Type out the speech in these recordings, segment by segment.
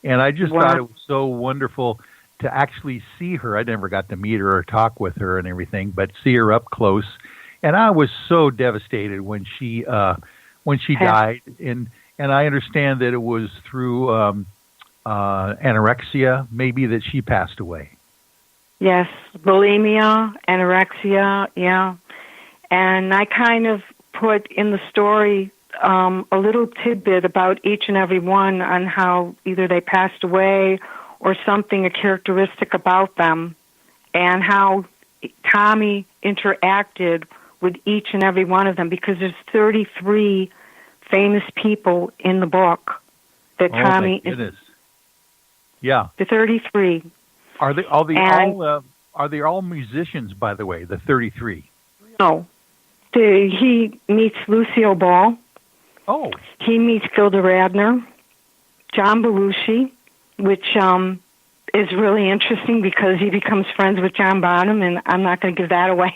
And I just thought Wow. it was so wonderful to actually see her. I never got to meet her or talk with her and everything, but see her up close. And I was so devastated when she Pass. died. And I understand that it was through anorexia, maybe, that she passed away. Yes, bulimia, anorexia, yeah. And I kind of put in the story a little tidbit about each and every one on how either they passed away or something, a characteristic about them, and how Tommy interacted with each and every one of them, because there's 33 famous people in the book that Oh my Tommy is. goodness! Yeah, The 33. are they all And are they all musicians? By the way, the 33. no, he meets Lucille Ball. Oh, He meets Gilda Radner, John Belushi, which is really interesting because he becomes friends with John Bonham, and I'm not going to give that away.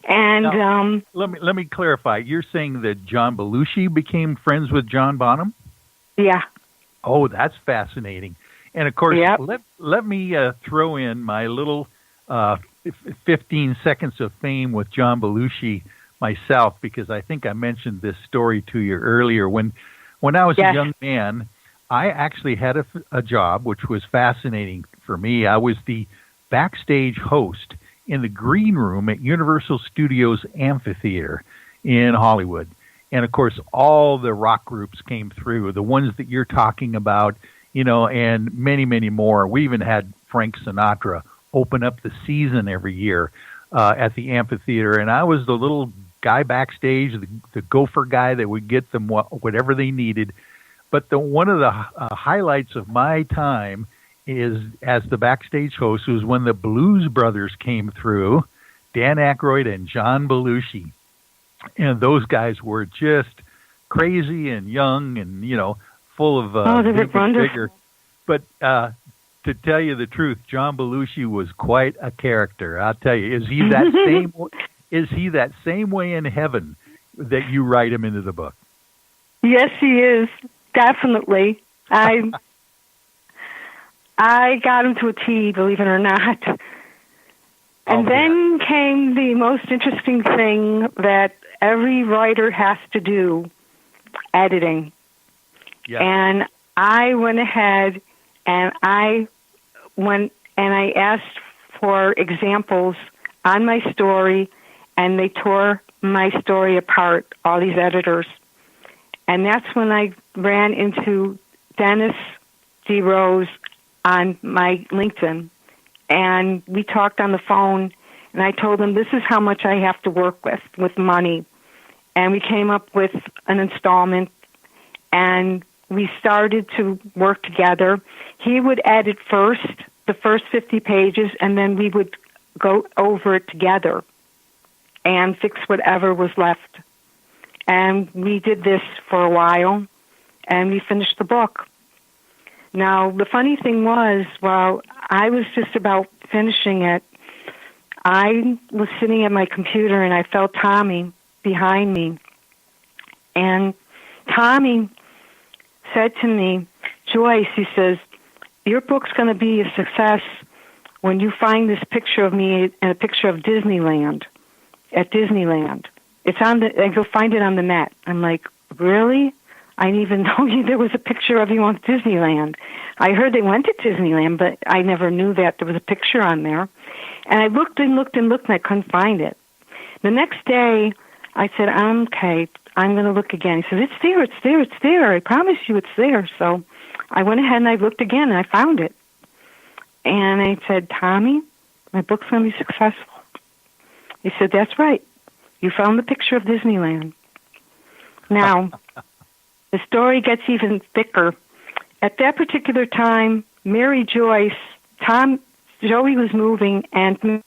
And now let me clarify. You're saying that John Belushi became friends with John Bonham? yeah, Oh, that's fascinating. And of course, yep. let me throw in my little 15 seconds of fame with John Belushi myself, because I think I mentioned this story to you earlier. When I was a Yes. young man, I actually had a job which was fascinating for me. I was the backstage host in the green room at Universal Studios Amphitheater in Hollywood. And of course, all the rock groups came through, the ones that you're talking about, and many, many more. We even had Frank Sinatra open up the season every year at the amphitheater. And I was the little guy backstage, the gopher guy that would get them whatever they needed. But one of the highlights of my time is as the backstage host was when the Blues Brothers came through, Dan Aykroyd and John Belushi. And those guys were just crazy and young and, full of They were big and wonderful. vigor. But to tell you the truth, John Belushi was quite a character. I'll tell you, is he that same? Is he that same way in heaven that you write him into the book? Yes, he is, definitely. I got him to a T, believe it or not. And then came the most interesting thing that every writer has to do, editing. Yeah. And I went ahead and I asked for examples on my story, and they tore my story apart, all these editors. And that's when I ran into Dennis D. Rose on my LinkedIn. And we talked on the phone, and I told him, this is how much I have to work with money. And we came up with an installment, and we started to work together. He would edit first, the first 50 pages, and then we would go over it together and fix whatever was left. And we did this for a while, and we finished the book. Now, the funny thing was, while I was just about finishing it, I was sitting at my computer, and I felt Tommy behind me. And Tommy said to me, Joyce, he says, your book's going to be a success when you find this picture of me and a picture of Disneyland, at Disneyland. It's on you'll find it on the net. I'm like, really? I didn't even know there was a picture of you on Disneyland. I heard they went to Disneyland, but I never knew that there was a picture on there. And I looked and looked and looked, and I couldn't find it. The next day, I said, okay, I'm going to look again. He said, it's there, it's there, it's there. I promise you it's there. So I went ahead and I looked again, and I found it. And I said, Tommy, my book's going to be successful. He said, that's right. You found the picture of Disneyland. Now, the story gets even thicker. At that particular time, Mary Joyce, Joey was moving, and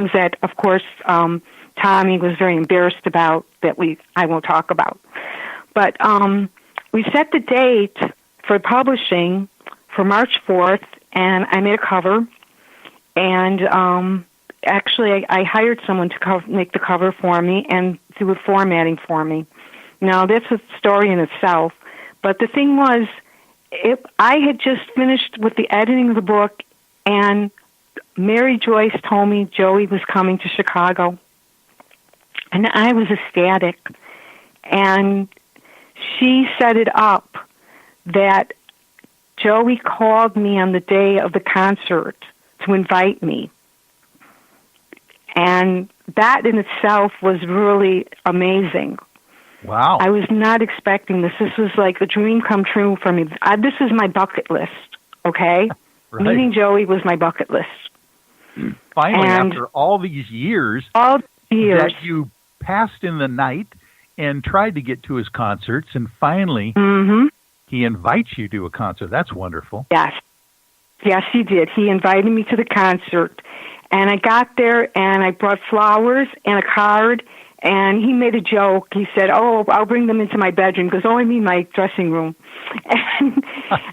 things that, of course, Tommy was very embarrassed about that I won't talk about. But we set the date for publishing for March 4th, and I made a cover. And actually, I hired someone to make the cover for me and do the formatting for me. Now, that's a story in itself. But the thing was, I had just finished with the editing of the book, and Mary Joyce told me Joey was coming to Chicago. And I was ecstatic. And she set it up that Joey called me on the day of the concert to invite me. And that in itself was really amazing. Wow. I was not expecting this. This was like a dream come true for me. This is my bucket list, okay? Right. Meeting Joey was my bucket list. Finally, after all these years, that you passed in the night and tried to get to his concerts, and finally he invites you to a concert. That's wonderful. Yes. Yes, he did. He invited me to the concert. And I got there, and I brought flowers and a card, and he made a joke. He said, "Oh, I'll bring them into my bedroom," because I mean my dressing room. And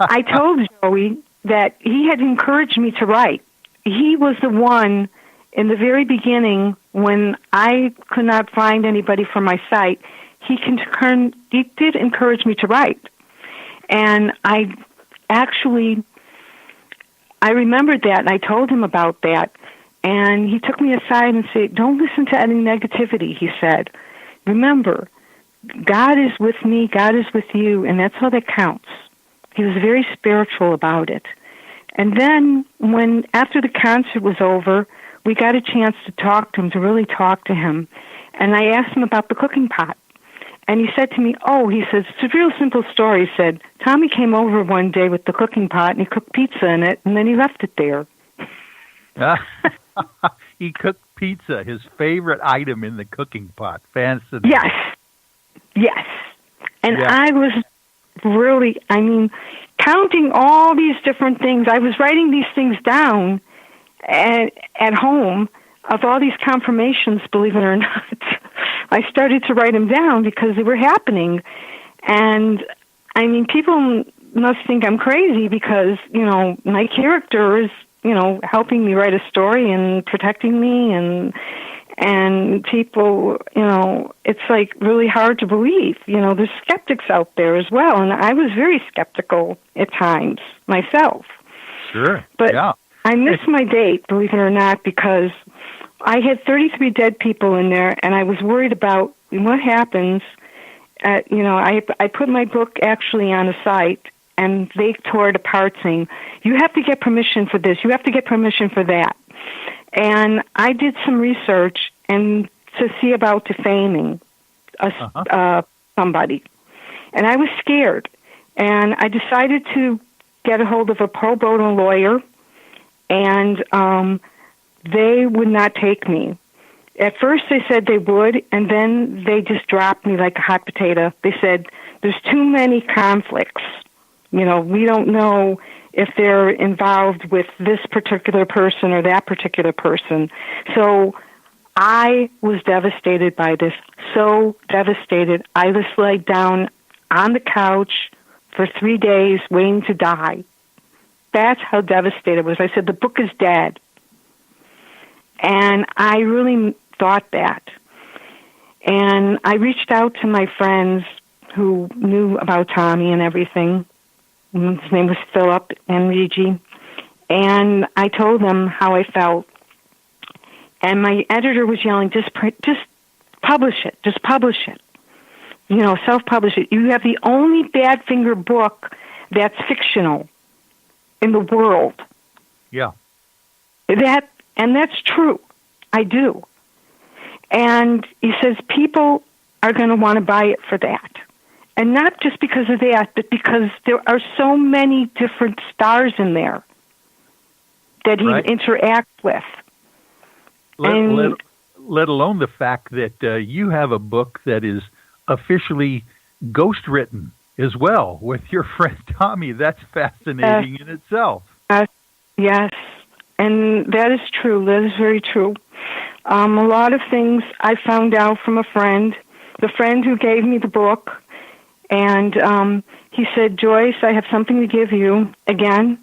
I told Joey that he had encouraged me to write. He was the one in the very beginning when I could not find anybody for my site. He did encourage me to write. And I remembered that, and I told him about that. And he took me aside and said, "Don't listen to any negativity," he said. "Remember, God is with me, God is with you, and that's all that counts." He was very spiritual about it. And then after the concert was over, we got a chance to talk to him, to really talk to him. And I asked him about the cooking pot. And he said to me, he says, "It's a real simple story." He said, "Tommy came over one day with the cooking pot, and he cooked pizza in it, and then he left it there." He cooked pizza, his favorite item in the cooking pot. Fascinating. Yes. And I was really, counting all these different things. I was writing these things down at home of all these confirmations, believe it or not. I started to write them down because they were happening. And, people must think I'm crazy because, my character is, helping me write a story and protecting me, and people, it's like really hard to believe. There's skeptics out there as well, and I was very skeptical at times myself. Sure. But I missed my date, believe it or not, because I had 33 dead people in there, and I was worried about what happens. I put my book actually on a site, and they tore it apart saying, "You have to get permission for this, you have to get permission for that." And I did some research and to see about defaming somebody. And I was scared. And I decided to get a hold of a pro bono lawyer, and they would not take me. At first they said they would, and then they just dropped me like a hot potato. They said, "There's too many conflicts. We don't know if they're involved with this particular person or that particular person." So I was devastated by this, so devastated. I just laid down on the couch for 3 days waiting to die. That's how devastated I was. I said, the book is dead. And I really thought that. And I reached out to my friends who knew about Tommy and everything. His name was Philip and Regi. And I told them how I felt. And my editor was yelling, just publish it. Just publish it. Self-publish it. You have the only Badfinger book that's fictional in the world. Yeah. And that's true. I do. And he says people are going to want to buy it for that. And not just because of that, but because there are so many different stars in there that he interacts with. Let alone the fact that you have a book that is officially ghost-written as well with your friend Tommy. That's fascinating in itself. Yes, and that is true. That is very true. A lot of things I found out from a friend, the friend who gave me the book, and he said, Joyce, I have something to give you again.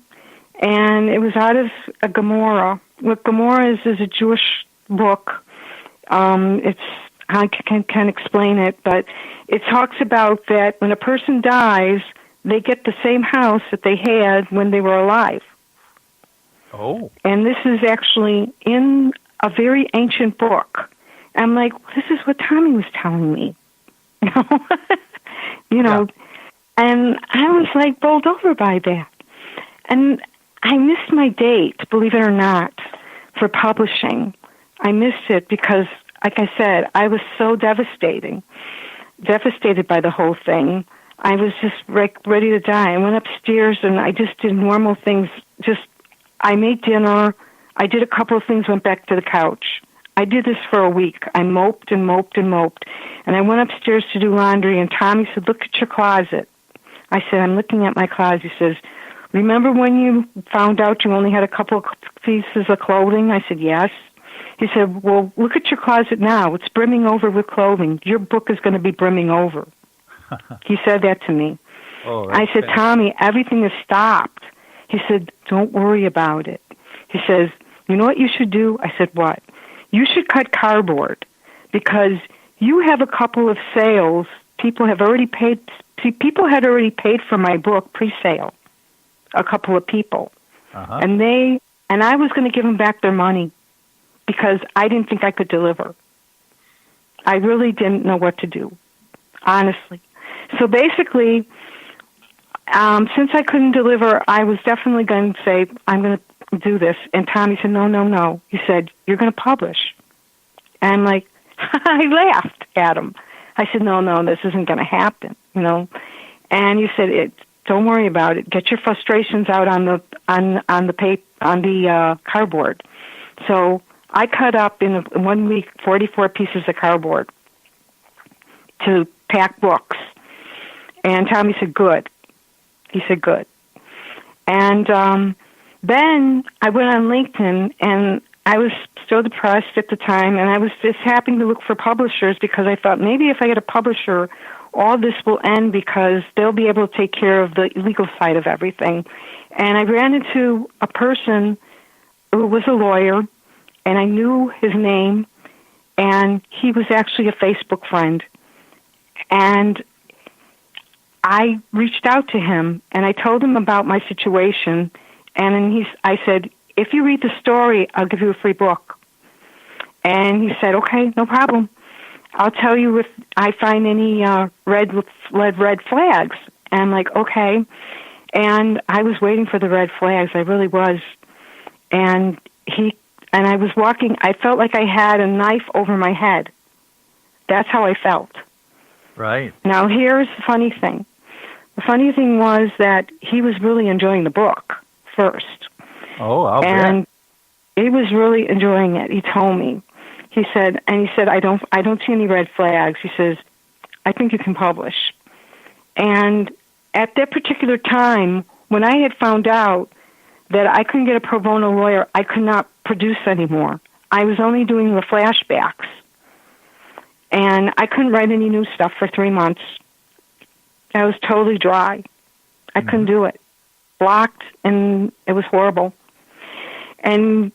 And it was out of a Gemara. What Gemara is a Jewish book. I can't explain it, but it talks about that when a person dies, they get the same house that they had when they were alive. Oh. And this is actually in a very ancient book. I'm like, this is what Tommy was telling me. Yeah. And I was like bowled over by that. And I missed my date, believe it or not, for publishing. I missed it because, like I said, I was so devastated by the whole thing. I was just ready to die. I went upstairs and I just did normal things. I made dinner. I did a couple of things, went back to the couch. I did this for a week. I moped and moped and moped. And I went upstairs to do laundry, and Tommy said, look at your closet. I said, I'm looking at my closet. He says, remember when you found out you only had a couple of pieces of clothing? I said, yes. He said, well, look at your closet now. It's brimming over with clothing. Your book is going to be brimming over. He said that to me. Oh, I said, Tommy, everything has stopped. He said, don't worry about it. He says, you know what you should do? I said, what? You should cut cardboard because you have a couple of sales. People had already paid for my book pre-sale, a couple of people. Uh-huh. And I was going to give them back their money because I didn't think I could deliver. I really didn't know what to do, honestly. So basically, since I couldn't deliver, I was definitely going to say, I'm going to do this. And Tommy said, no. He said, you're going to publish. And I'm like, I laughed at him. I said, no, this isn't going to happen, And he said, don't worry about it. Get your frustrations out on the cardboard. So I cut up in 1 week 44 pieces of cardboard to pack books. And Tommy said, good. He said, good. And then I went on LinkedIn, and I was so depressed at the time, and I was just happy to look for publishers because I thought maybe if I get a publisher, all this will end because they'll be able to take care of the legal side of everything. And I ran into a person who was a lawyer, and I knew his name, and he was actually a Facebook friend. And I reached out to him, and I told him about my situation, and I said, if you read the story, I'll give you a free book. And he said, okay, no problem. I'll tell you if I find any red flags. And I'm like, okay. And I was waiting for the red flags. I really was. And I was walking. I felt like I had a knife over my head. That's how I felt. Right. Now, here's the funny thing. The funny thing was that he was really enjoying the book first. Oh, I'll and he was really enjoying it. He told me. He said, I don't see any red flags. He says, I think you can publish. And at that particular time, when I had found out that I couldn't get a pro bono lawyer, I could not produce anymore. I was only doing the flashbacks. And I couldn't write any new stuff for 3 months. I was totally dry. I couldn't do it. Blocked, and it was horrible. And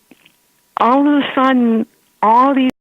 all of a sudden, all these